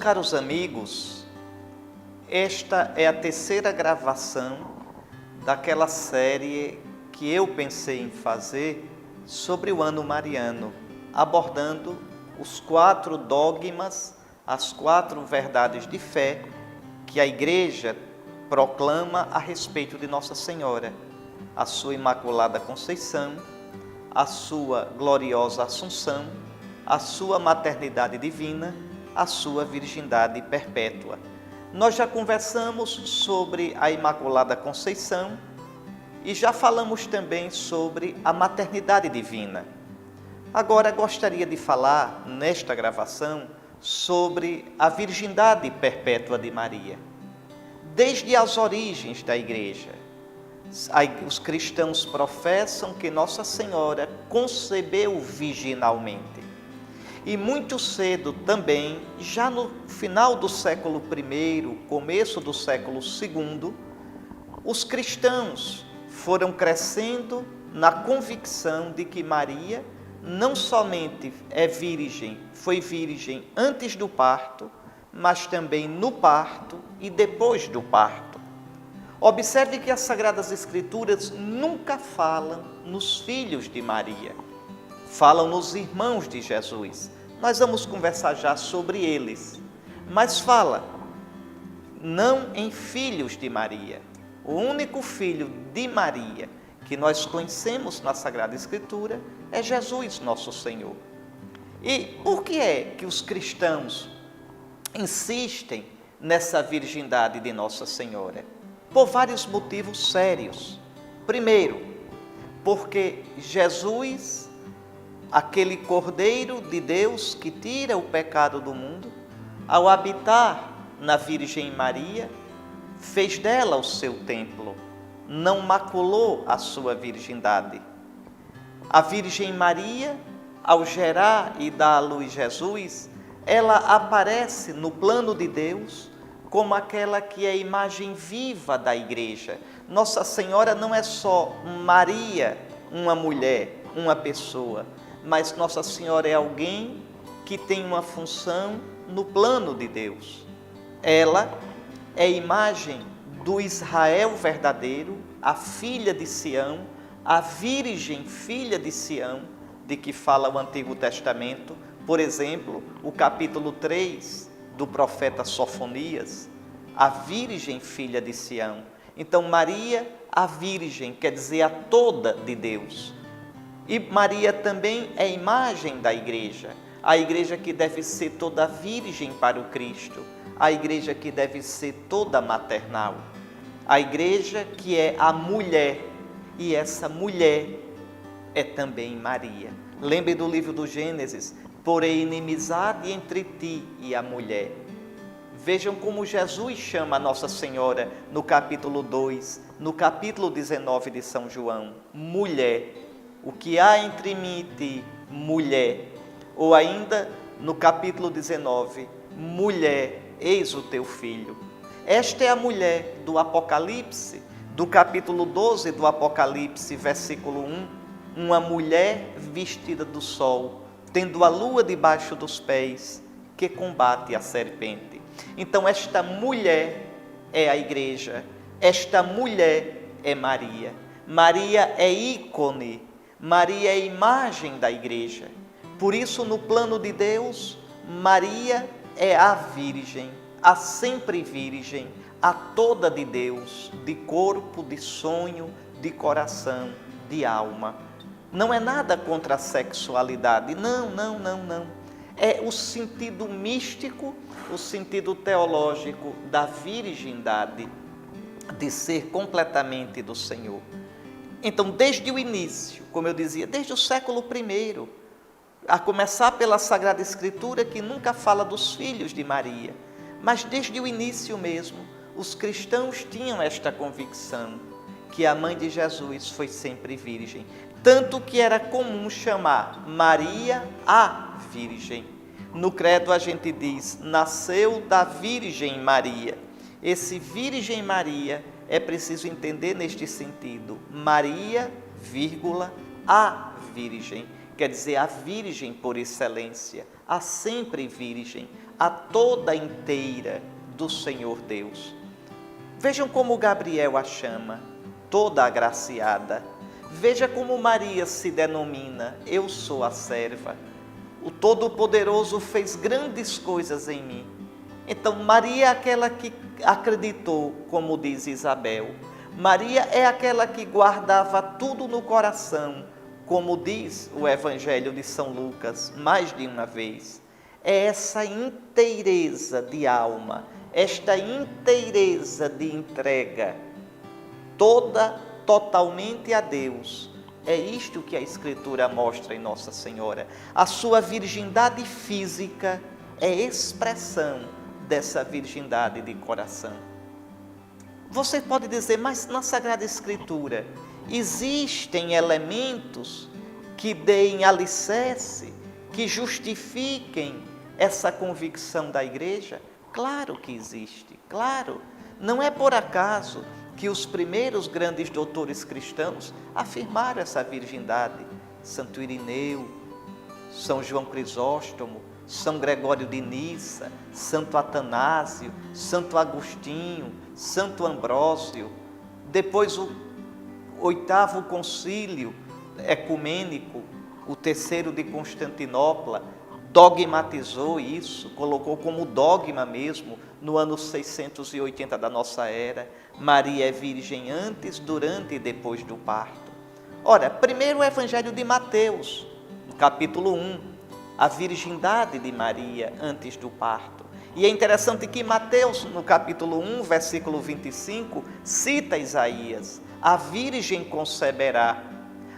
caros amigos, esta é a terceira gravação daquela série que eu pensei em fazer sobre o ano mariano, abordando os 4 dogmas, as 4 verdades de fé que a Igreja proclama a respeito de Nossa Senhora, a sua Imaculada Conceição, a sua gloriosa Assunção, a sua maternidade divina, a sua virgindade perpétua. Nós já conversamos sobre a Imaculada Conceição e já falamos também sobre a maternidade divina. Agora gostaria de falar, nesta gravação, sobre a virgindade perpétua de Maria. Desde as origens da Igreja, os cristãos professam que Nossa Senhora concebeu virginalmente. E muito cedo também, já no final do século I, começo do século II, os cristãos foram crescendo na convicção de que Maria não somente é virgem, foi virgem antes do parto, mas também no parto e depois do parto. Observe que as Sagradas Escrituras nunca falam nos filhos de Maria, falam nos irmãos de Jesus. Nós vamos conversar já sobre eles, mas fala não em filhos de Maria. O único filho de Maria que nós conhecemos na Sagrada Escritura é Jesus, nosso Senhor. E por que é que os cristãos insistem nessa virgindade de Nossa Senhora? Por vários motivos sérios. Primeiro, porque Jesus, aquele Cordeiro de Deus que tira o pecado do mundo, ao habitar na Virgem Maria, fez dela o seu templo, não maculou a sua virgindade. A Virgem Maria, ao gerar e dar à luz Jesus, ela aparece no plano de Deus como aquela que é a imagem viva da Igreja. Nossa Senhora não é só Maria, uma mulher, uma pessoa, mas Nossa Senhora é alguém que tem uma função no plano de Deus. Ela é a imagem do Israel verdadeiro, a filha de Sião, a Virgem filha de Sião, de que fala o Antigo Testamento. Por exemplo, o capítulo 3 do profeta Sofonias, a Virgem filha de Sião. Então Maria, a Virgem, quer dizer a toda de Deus. E Maria também é imagem da Igreja, a Igreja que deve ser toda virgem para o Cristo, a Igreja que deve ser toda maternal, a Igreja que é a mulher, e essa mulher é também Maria. Lembre do livro do Gênesis: porém inimizade entre ti e a mulher. Vejam como Jesus chama a Nossa Senhora no capítulo 2, no capítulo 19 de São João, mulher. O que há entre mim e ti, mulher. Ou ainda no capítulo 19, mulher, eis o teu filho. Esta é a mulher do Apocalipse, do capítulo 12 do Apocalipse, versículo 1. Uma mulher vestida do sol, tendo a lua debaixo dos pés, que combate a serpente. Então esta mulher é a Igreja, esta mulher é Maria. Maria é ícone, Maria é imagem da Igreja. Por isso, no plano de Deus, Maria é a Virgem, a sempre Virgem, a toda de Deus, de corpo, de sonho, de coração, de alma. Não é nada contra a sexualidade, não. É o sentido místico, o sentido teológico da virgindade, de ser completamente do Senhor. Então, desde o início, como eu dizia, desde o século I, a começar pela Sagrada Escritura, que nunca fala dos filhos de Maria, mas desde o início mesmo, os cristãos tinham esta convicção, que a mãe de Jesus foi sempre virgem, tanto que era comum chamar Maria a Virgem. No credo a gente diz: nasceu da Virgem Maria. Esse Virgem Maria é preciso entender neste sentido: Maria, a Virgem, quer dizer a Virgem por excelência, a sempre Virgem, a toda inteira do Senhor Deus. Vejam como Gabriel a chama, toda agraciada. Veja como Maria se denomina, eu sou a serva. O Todo-Poderoso fez grandes coisas em mim. Então Maria é aquela que acreditou, como diz Isabel. Maria é aquela que guardava tudo no coração, como diz o Evangelho de São Lucas, mais de uma vez. É essa inteireza de alma, esta inteireza de entrega, toda totalmente a Deus. É isto que a Escritura mostra em Nossa Senhora. A sua virgindade física é expressão dessa virgindade de coração. Você pode dizer, mas na Sagrada Escritura existem elementos que deem alicerce, que justifiquem essa convicção da Igreja? Claro que existe, claro. Não é por acaso que os primeiros grandes doutores cristãos afirmaram essa virgindade. Santo Irineu, São João Crisóstomo, São Gregório de Nissa, Santo Atanásio, Santo Agostinho, Santo Ambrósio. Depois o 8º concílio ecumênico, o 3º de Constantinopla, dogmatizou isso, colocou como dogma mesmo, no ano 680 da nossa era. Maria é virgem antes, durante e depois do parto. Ora, primeiro o Evangelho de Mateus, no capítulo 1, a virgindade de Maria antes do parto. E é interessante que Mateus, no capítulo 1, versículo 25, cita Isaías: a virgem conceberá,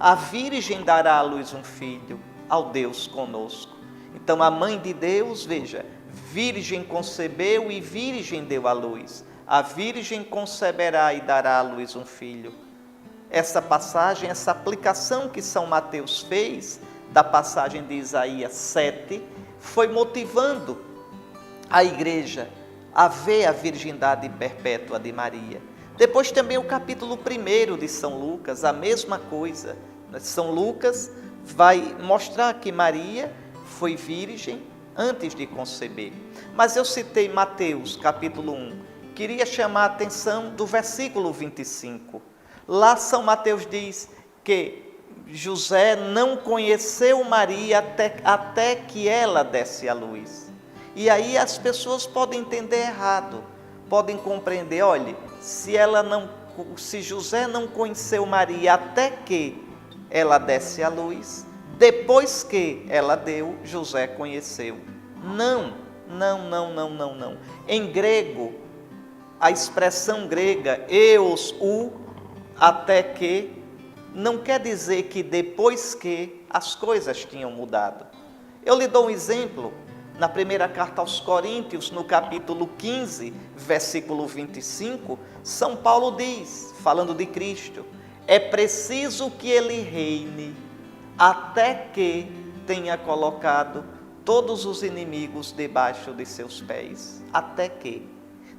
a virgem dará à luz um filho, ao Deus conosco. Então a mãe de Deus, veja, virgem concebeu e virgem deu à luz. A virgem conceberá e dará à luz um filho. Essa passagem, essa aplicação que São Mateus fez da passagem de Isaías 7, foi motivando a Igreja a ver a virgindade perpétua de Maria. Depois também o capítulo 1 de São Lucas, a mesma coisa. São Lucas vai mostrar que Maria foi virgem antes de conceber. Mas eu citei Mateus, capítulo 1. Queria chamar a atenção do versículo 25. Lá São Mateus diz que José não conheceu Maria até que ela desse à luz. E aí as pessoas podem entender errado, podem compreender, olha, se José não conheceu Maria até que ela desse à luz, depois que ela deu, José conheceu. Não. Em grego, a expressão grega eos, até que, não quer dizer que depois que as coisas tinham mudado. Eu lhe dou um exemplo. Na primeira carta aos Coríntios, no capítulo 15, versículo 25, São Paulo diz, falando de Cristo: é preciso que ele reine até que tenha colocado todos os inimigos debaixo de seus pés. Até que.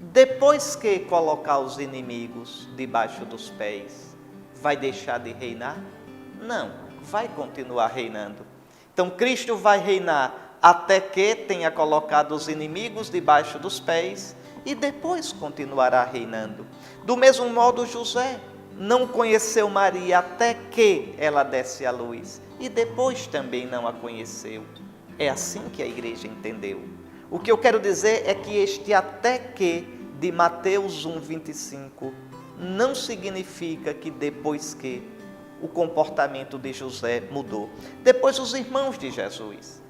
Depois que colocar os inimigos debaixo dos pés, vai deixar de reinar? Não, vai continuar reinando. Então Cristo vai reinar até que tenha colocado os inimigos debaixo dos pés e depois continuará reinando. Do mesmo modo, José não conheceu Maria até que ela desse à luz e depois também não a conheceu. É assim que a Igreja entendeu. O que eu quero dizer é que este até que de Mateus 1,25 não significa que depois que o comportamento de José mudou. Depois os irmãos de Jesus.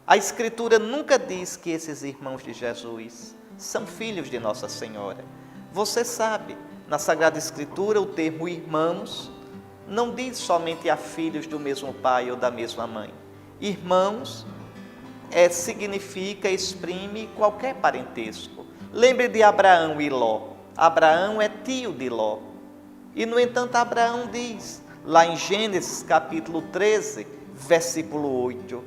A Escritura nunca diz que esses irmãos de Jesus são filhos de Nossa Senhora. Você sabe, na Sagrada Escritura o termo irmãos não diz somente a filhos do mesmo pai ou da mesma mãe. Irmãos significa, exprime qualquer parentesco. Lembre de Abraão e Ló. Abraão é tio de Ló. E, no entanto, Abraão diz, lá em Gênesis capítulo 13, versículo 8,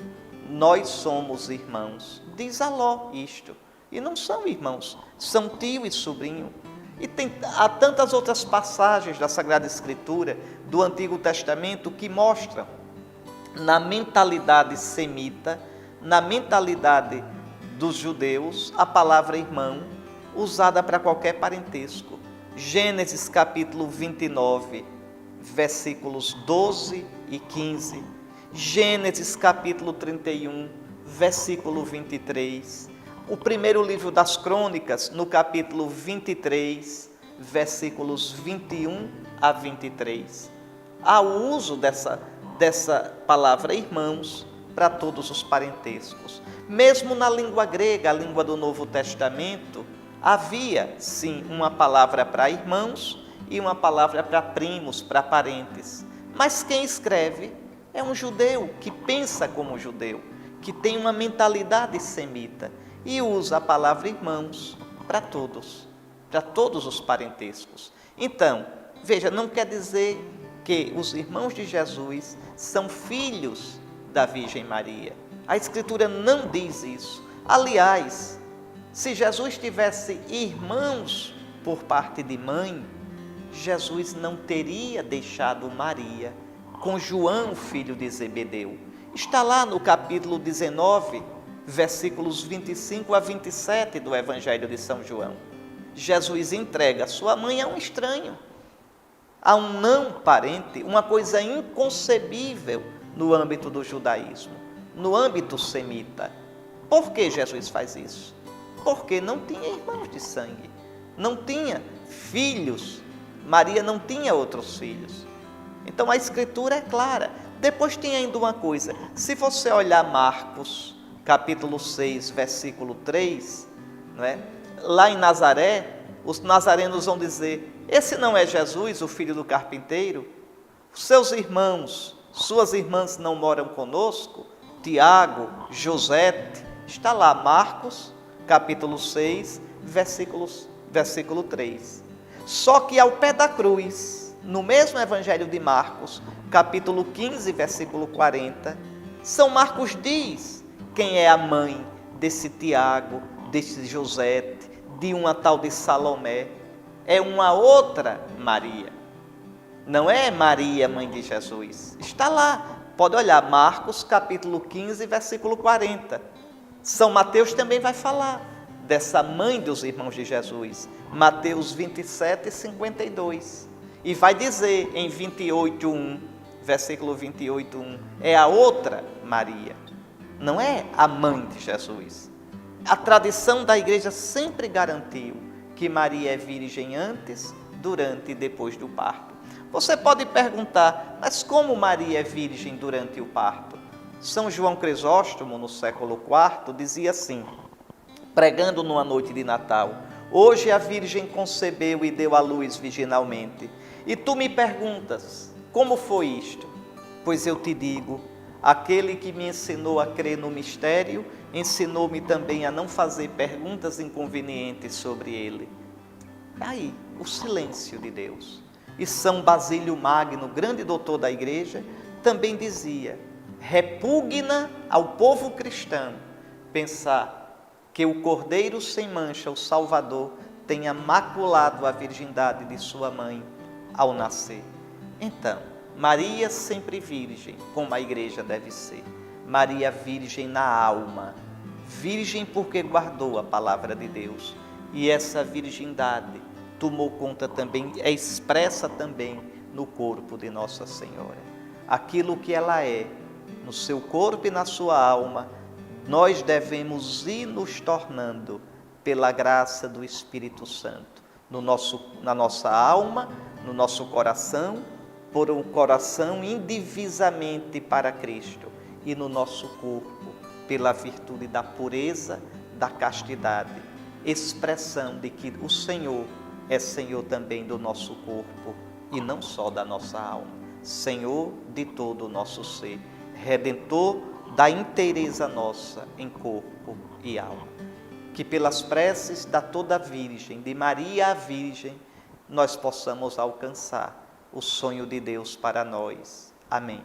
nós somos irmãos. Diz a Ló isto. E não são irmãos, são tio e sobrinho. E há tantas outras passagens da Sagrada Escritura, do Antigo Testamento, que mostram na mentalidade semita, na mentalidade dos judeus a palavra irmão, usada para qualquer parentesco. Gênesis capítulo 29, versículos 12 e 15. Gênesis capítulo 31, versículo 23. O primeiro livro das Crônicas, no capítulo 23, versículos 21 a 23. Há o uso dessa palavra irmãos para todos os parentescos. Mesmo na língua grega, a língua do Novo Testamento, havia sim uma palavra para irmãos e uma palavra para primos, para parentes. Mas quem escreve é um judeu que pensa como judeu, que tem uma mentalidade semita e usa a palavra irmãos para todos os parentescos. Então, veja, não quer dizer que os irmãos de Jesus são filhos da Virgem Maria. A Escritura não diz isso. Aliás, se Jesus tivesse irmãos por parte de mãe, Jesus não teria deixado Maria com João, filho de Zebedeu. Está lá no capítulo 19, versículos 25 a 27 do Evangelho de São João. Jesus entrega sua mãe a um estranho, a um não parente, uma coisa inconcebível no âmbito do judaísmo, no âmbito semita. Por que Jesus faz isso? Porque não tinha irmãos de sangue, não tinha filhos. Maria não tinha outros filhos. Então a Escritura é clara. Depois tem ainda uma coisa, se você olhar Marcos, capítulo 6, versículo 3, não é? Lá em Nazaré, os nazarenos vão dizer: esse não é Jesus, o filho do carpinteiro? Seus irmãos, suas irmãs não moram conosco? Tiago, Josete, está lá, Marcos, capítulo 6, versículo 3. Só que ao pé da cruz, no mesmo Evangelho de Marcos, capítulo 15, versículo 40, São Marcos diz quem é a mãe desse Tiago, desse Josete, de uma tal de Salomé. É uma outra Maria. Não é Maria, mãe de Jesus. Está lá. Pode olhar, Marcos, capítulo 15, versículo 40. São Mateus também vai falar dessa mãe dos irmãos de Jesus. Mateus 27, 52. E vai dizer em 28:1, versículo 28:1, é a outra Maria. Não é a mãe de Jesus. A tradição da igreja sempre garantiu que Maria é virgem antes, durante e depois do parto. Você pode perguntar, mas como Maria é virgem durante o parto? São João Crisóstomo, no século IV, dizia assim, pregando numa noite de Natal: hoje a Virgem concebeu e deu à luz virginalmente. E tu me perguntas, como foi isto? Pois eu te digo, aquele que me ensinou a crer no mistério, ensinou-me também a não fazer perguntas inconvenientes sobre ele. Aí, o silêncio de Deus. E São Basílio Magno, grande doutor da igreja, também dizia: repugna ao povo cristão pensar que o Cordeiro sem mancha, o Salvador, tenha maculado a virgindade de sua mãe ao nascer. Então, Maria sempre virgem, como a igreja deve ser. Maria virgem na alma, virgem porque guardou a palavra de Deus. E essa virgindade tomou conta também, é expressa também no corpo de Nossa Senhora. Aquilo que ela é, no seu corpo e na sua alma, nós devemos ir nos tornando pela graça do Espírito Santo, na nossa alma, no nosso coração, por um coração indivisamente para Cristo, e no nosso corpo, pela virtude da pureza, da castidade, expressão de que o Senhor é Senhor também do nosso corpo e não só da nossa alma, Senhor de todo o nosso ser, Redentor da inteireza nossa em corpo e alma. Que pelas preces da toda Virgem, de Maria a Virgem, nós possamos alcançar o sonho de Deus para nós. Amém.